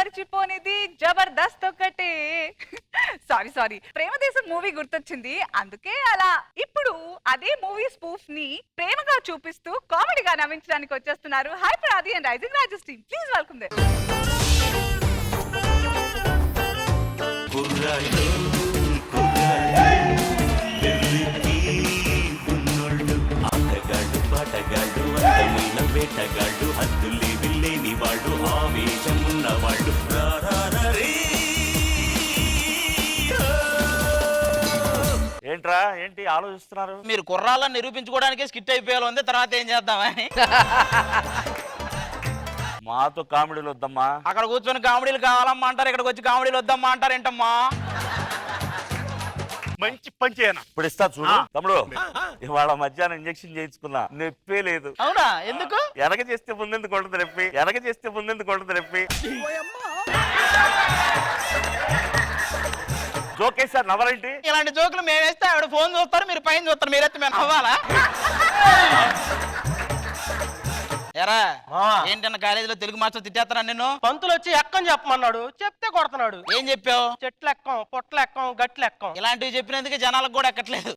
మర్చిపోనిది జబర్దస్త్ ఒకటే. Sorry Premadesam movie గుర్తొచ్చింది అందుకే అలా. ఇప్పుడు అదే మూవీ స్పూఫ్ ని ప్రేమగా చూపిస్తూ కామెడీగా నవ్వించడానికి వచ్చేస్తున్నారు hyper Aadi and rising Raju's team. Please welcome them. వేటగాడు హద్దులే విల్లేని వాడు ఆవేశం ఉన్నవాడు. ఏంట్రా ఏంటి ఆలోచిస్తున్నారు? మీరు కుర్రాళ్ళని నిరూపించుకోవడానికే స్కిట్ అయిపోయాలి, తర్వాత ఏం చేద్దామని. మాతో కామెడీలు వద్దమ్మా. అక్కడ కూర్చొని కామెడీలు కావాలమ్మా అంటారు, ఇక్కడికి వచ్చి కామెడీలు వద్దమ్మా అంటారు ఏంటమ్మా? మంచి పని చేయను. ఇప్పుడు ఇస్తా చూడు తమ్ముడు. ఇవాళ మధ్యాహ్నం ఇంజెక్షన్ చేయించుకున్నా, నొప్పే లేదు. అవునా? ఎందుకు? ఎనక చేస్తే ముందెందుకు ఉంటుంది నొప్పి, ఎనక చేస్తే ముందెందుకు ఉంటుంది నొప్పి. జోకేసారు నవ్వరేంటి? ఇలాంటి జోకులు మేము వేస్తే ఆవిడ ఫోన్ చూస్తారు, మీరు పైన చూస్తారు, మీరైతే మేము నవ్వాలా? ఎరా ఏంటన్నా కాలేజీలో తెలుగు మాస్టర్ తిట్టేస్తారా నిన్ను? పంతులు వచ్చి ఎక్కని చెప్పమన్నాడు, చెప్తే కొడుతున్నాడు. ఏం చెప్పావు? చెట్లు ఎక్కం, పొట్లు ఎక్కం, గట్లు ఎక్కం. ఇలాంటివి చెప్పినందుకే జనాలకు కూడా ఎక్కట్లేదు.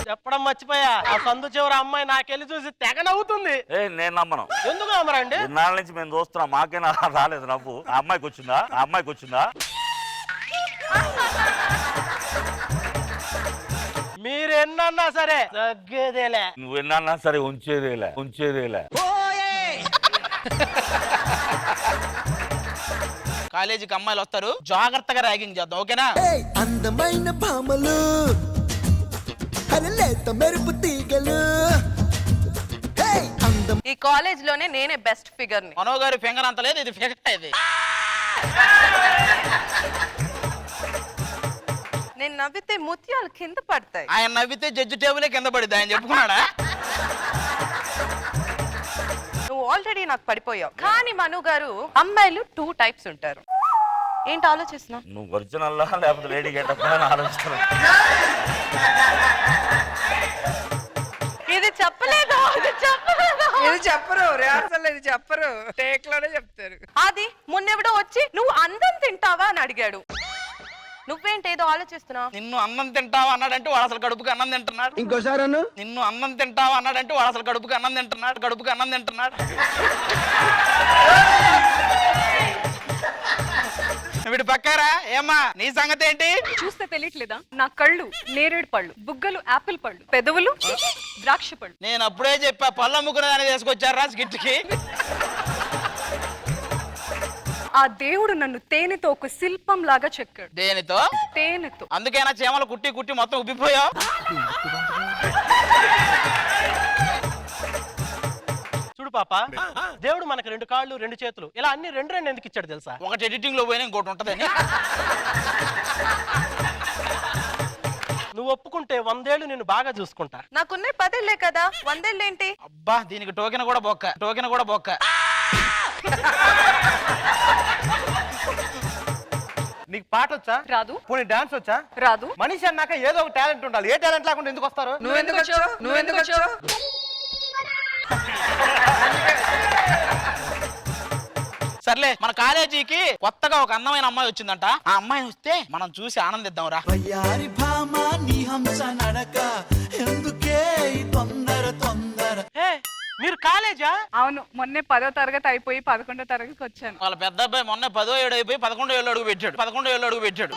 చెప్పడం మర్చిపోయా, ఆ సందు చివరి అమ్మాయి నాకెళ్ళి చూసి తెగ నవ్వుతుంది. నేను నమ్మను. ఎందుకు నమ్మరండి? ఇన్నాళ్ళ నుంచి మేము చూస్తున్నాం, మాకేనా రాలేదు నవ్వు. ఆ అమ్మాయికి వచ్చిందా? ఆ అమ్మాయికి వచ్చిందా? మీరు ఎన్నన్నా సరే తగ్గేదేలే. నువ్వు ఎన్నన్నా సరే ఉంచేదేలే, ఉంచేదేలే. కాలేజీకి అమ్మాయిలు వస్తారు, జాగ్రత్తగా ర్యాగింగ్ చేద్దాం, ఓకేనా? అందమైన భామలు, లేత మెరుపు తీగలు. ఈ కాలేజ్ లోనే నేనే బెస్ట్ ఫిగర్ ని. మనో గారి ఫింగర్ అంత లేదు, ఇది ఫిగర్. ఇది నేను నవ్వితే ముత్యాలు కింద పడతాయి. ఆయన నవ్వితే జడ్జి టేబులే కింద పడిద్ది, ఆయన చెప్పుకున్నాడా? నువ్వు ఆల్రెడీ నాకు పడిపోయావు. కానీ మను గారు, అమ్మాయిలు 2 టైప్స్ ఉంటారు. ఏంటి ఆలోచిస్తున్నావు? నువ్వు ఒరిజినల్ లేకపోతే లేడీ గెటప్ అని ఆలోచిస్తున్నా. ఇది చెప్పలేదు, ఇది చెప్పరు, రిహార్సల్ ఇది చెప్పరు, టేక్ లోనే చెప్తారు. అది మొన్నెవడో వచ్చి నువ్వు అందం తింటావా అని అడిగాడు. నువ్వేంటి ఏదో ఆలోచిస్తున్నావు? నిన్ను అన్నం తింటావా అన్నాడంటే వాడు అసలు కడుపుకి అన్నం తింటున్నాడు. ఇంకోసారి నిన్ను అన్నం తింటావా అన్నాడంటే వాడు అసలు కడుపుకి అన్నం తింటున్నాడు, కడుపుకి అన్నం తింటున్నాడు. వీడు పక్కారా? ఏమ్మా నీ సంగతి ఏంటి? చూస్తే తెలియట్లేదా? నా కళ్ళు నేరేడు పళ్ళు, బుగ్గలు యాపిల్ పళ్ళు, పెదవులు ద్రాక్ష పళ్ళు. నేను అప్పుడే చెప్పా, పళ్ళు అమ్ముకునేదాన్ని తీసుకొచ్చారా స్కిట్కి. ఆ దేవుడు నన్ను తేనెతో ఒక శిల్పం లాగా చెక్కాడు. దేనితో? తేనెతో. అందుకైనా చీమలు కుట్టి కుట్టి మొత్తం ఉబ్బిపోయావు. చూడు పాప, దేవుడు మనకు 2 కాళ్ళు 2 చేతులు ఇలా అన్ని 2 ఎందుకు ఇచ్చాడు తెలుసా? ఒకటి ఎడిటింగ్ లో పోయినా ఇంకోటి ఉంటదని. నువ్వు ఒప్పుకుంటే 100 ఏళ్ళు నేను బాగా చూసుకుంటా. నాకున్న 10 ఏళ్లే కదా, 100 ఏళ్ళు ఏంటి? అబ్బా దీనికి టోకెన్ కూడా బొక్క, టోకెన్ కూడా బొక్క. నీకు పాట వచ్చా? రాదు. పోనీ డాన్స్ వచ్చా? రాదు. మనిషి అన్నాక ఏదో ఒక టాలెంట్ ఉండాలి. ఏ టాలెంట్ లేకుండా ఎందుకు వస్తారు? నువ్వెందుకు వచ్చావు? సర్లే, మన కాలేజీకి కొత్తగా ఒక అందమైన అమ్మాయి వచ్చిందంట. ఆ అమ్మాయిని వస్తే మనం చూసి ఆనందిద్దాం రా. వయ్యారి భామ నీ హంస నడక, ఎందుకే తొందర తొందర. మీరు కాలేజా? అవును, మొన్నే 10వ తరగతి అయిపోయి 11వ తరగతికి వచ్చాను. వాళ్ళ పెద్ద అబ్బాయి మొన్న 10వ ఏడు అయిపోయి 11వ ఏళ్ళు అడుగు పెట్టాడు, 11వ ఏళ్ళు అడుగు పెట్టాడు.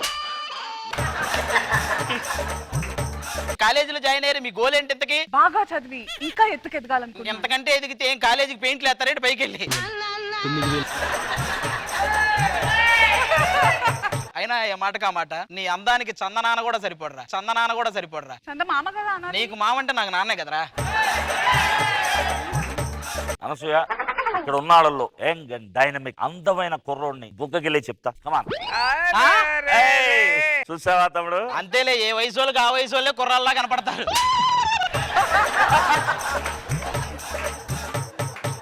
కాలేజీలో జాయిన్ అయ్యారు, మీ గోల్ ఏంటి ఇంతకి? బాగా చదివి ఇంకా ఎత్తుకెదగాలనుకుంటున్నా. ఎంతకంటే ఎదిగితే ఏం కాలేజీకి పెయింట్లు వేస్తారేంటి పైకి వెళ్ళి? అయినా ఏ మాటకా మాట, నీ అందానికి చందనాన్న కూడా సరిపడరా, చందనాన్న కూడా సరిపడరా. చంద మామ కదా అన్నారు. నీకు మామంటే నాకు నాన్నే కదరా. అనసూయ, ఇక్కడ ఉన్న వాళ్ళల్లో యంగ్ అండ్ డైనమిక్ అందమైన కుర్రోడ్ని బుగ్గగిలే చెప్తా. కమాన్. చూసావా తమ్ముడు? అంతేలే, ఏ వయసు వాళ్ళకి ఆ వయసు వాళ్ళే కుర్రాల్లా కనపడతారు.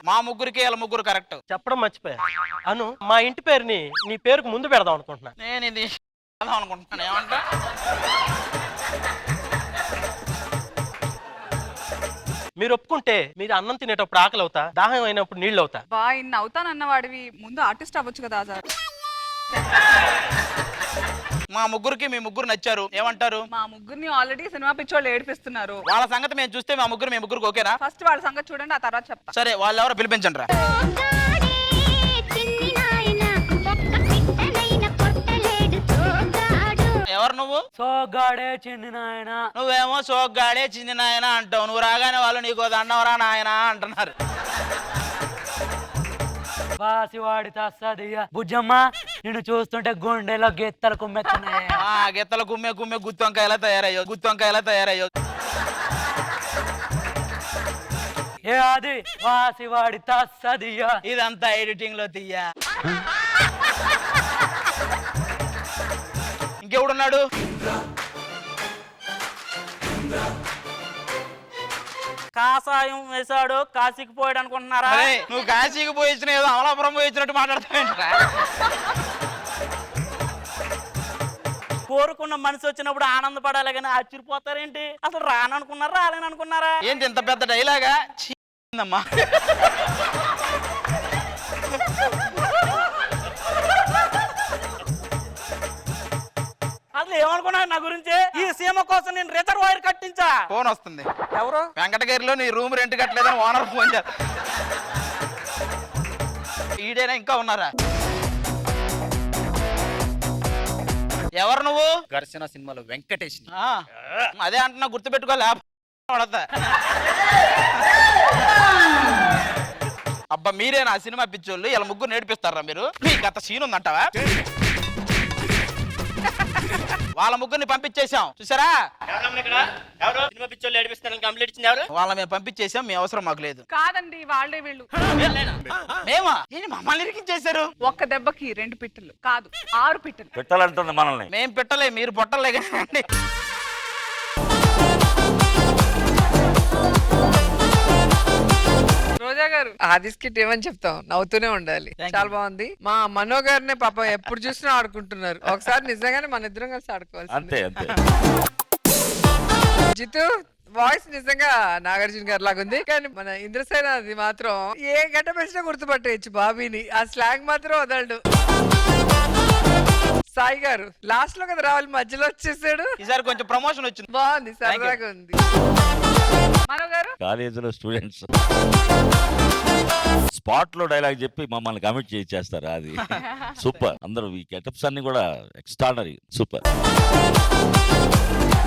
మా ముగ్గురికి వీళ్ళ ముగ్గురు కరెక్ట్. చెప్పడం మర్చిపోయా. అను, మా ఇంటి పేరుని నీ పేరుకు ముందు పెడదాం అనుకుంటున్నా. నేను ఇది అనుకుంటున్నాను. ఏమంటా? మీరు ఒప్పుకుంటే మీరు అన్నం తినేటప్పుడు ఆకలి అవుతా, దాహం అయినప్పుడు నీళ్ళు అవుతా. బా ఇన్ని అవుతానన్న వాడివి ముందు ఆర్టిస్ట్ అవ్వచ్చు కదా సార్. మా ముగ్గురికి మీ ముగ్గురు నచ్చారు, ఏమంటారు? మా ముగ్గురిని ఆల్రెడీ సినిమా పిచ్చోళ్ళు ఏడిపిస్తున్నారు. వాళ్ళ సంగతి మేము చూస్తే మీ ముగ్గురికి ఓకేనా? ఫస్ట్ వాళ్ళ సంగతి చూడండి, ఆ తర్వాత చెప్తా. సరే, వాళ్ళు ఎవరో పిలిపించండి రా. ఎవరు నువ్వు? సోగ్గాడే చిన్ని నాయన. నువ్వేమో సోగ్గాడే చిన్ని నాయన అంటావు, నువ్వు రాగానే వాళ్ళు నీకు దండవరా నాయన అంటున్నారు. వాసివాడి తస్సదియ్య. బుజ్జమ్మ నిన్ను చూస్తుంటే గుండెలో గెత్తలు కుమ్మెత్తున్నాయి. గెత్తల కుమ్మే గుత్తొంకాయలా తయారయ్యో. ఏ అది వాసివాడి తస్సదియ్య. ఇదంతా ఎడిటింగ్ లో తీయ. ఇంకెవడున్నాడు? కాసాయం వేశాడు కాశీకి పోయాడు అనుకుంటున్నారా? అరే, నువ్వు కాశీకి పోయించిన ఏదో అమలాపురం పోయించినట్టు మాట్లాడతావేంట్రా? కోరుకున్న మనిషి వచ్చినప్పుడు ఆనందపడాలి కానీ ఆశ్చర్యపోతారేంటి? అసలు రాననుకున్నారా రాలేననుకున్నారా? ఏంటి ఇంత పెద్ద డైలాగా? అమ్మా, అసలు ఏమనుకున్నావు నా గురించి? ఈ సీమ కోసం నేను రిజర్వాయర్ కట్టించా. ఫోన్ వస్తుంది. ఎవరు? వెంకటగిరిలో నీ రూమ్ రెంట్ కట్టలేదని ఓనర్ ఫోన్ చేస్తా. ఈడేనా ఇంకా ఉన్నారా? ఎవరు నువ్వు? ఘర్షణ సినిమాలో వెంకటేష్. అదే అంటున్నా, గుర్తుపెట్టుకో లేకపోతే. అబ్బా, మీరేనా ఆ సినిమా పిచ్చోళ్ళు? ఇలా ముగ్గురు నేర్పిస్తారా మీరు? మీకు గత సీన్ ఉందంటావా? వాళ్ళ ముగ్గురిని పంపించేశాం, చూసారా? సినిమా పిచ్చోళ్ళు ఏడిపిస్తారని కంప్లీట్ ఇచ్చింది ఎవరు? వాళ్ళ మేము పంపించేసాం, మీ అవసరం మాకు లేదు. కాదండి, వాళ్ళే వీళ్ళు. మేమా? ఏంటి మమ్మల్ని ఇరికించేశారు? ఒక్క దెబ్బకి 2 పిట్టలు కాదు 6 పిట్టలు. పెట్టాలంటుంది మనల్ని. మేం పెట్టలే, మీరు పొట్టలే కానీ. రోజా గారు ఆది స్కిట్ ఏమని చెప్తాం, నవ్వుతూనే ఉండాలి. చాలా బాగుంది. మా మనో గారినే పాపం ఎప్పుడు చూసినా ఆడుకుంటున్నారు. ఒకసారి నిజంగానే మన ఇద్దరం కలిసి ఆడుకోవాలి. అంతే అంతే. జితు వాయిస్ నిజంగా నాగార్జున గారి లాగా ఉంది, కానీ మన ఇంద్రసేన అది మాత్రం ఏ గంట పెంచినా గుర్తుపట్టేయచ్చు బాబీని. ఆ స్లాంగ్ మాత్రం వదలడు. సాయి గారు లాస్ట్ లో కదా రావాలి, మధ్యలో వచ్చేసాడు. ఈసారి కొంచెం ప్రమోషన్ వచ్చింది, బాగుంది, సరదాగా ఉంది. మనో గారు కాలేజీలో స్టూడెంట్స్ స్పాట్ లో డైలాగ్ చెప్పి మమ్మల్ని కమిట్ చేస్తారు. అది సూపర్. అందరూ ఈ గెటప్స్ అన్ని కూడా ఎక్స్ట్రాడనరీ, సూపర్.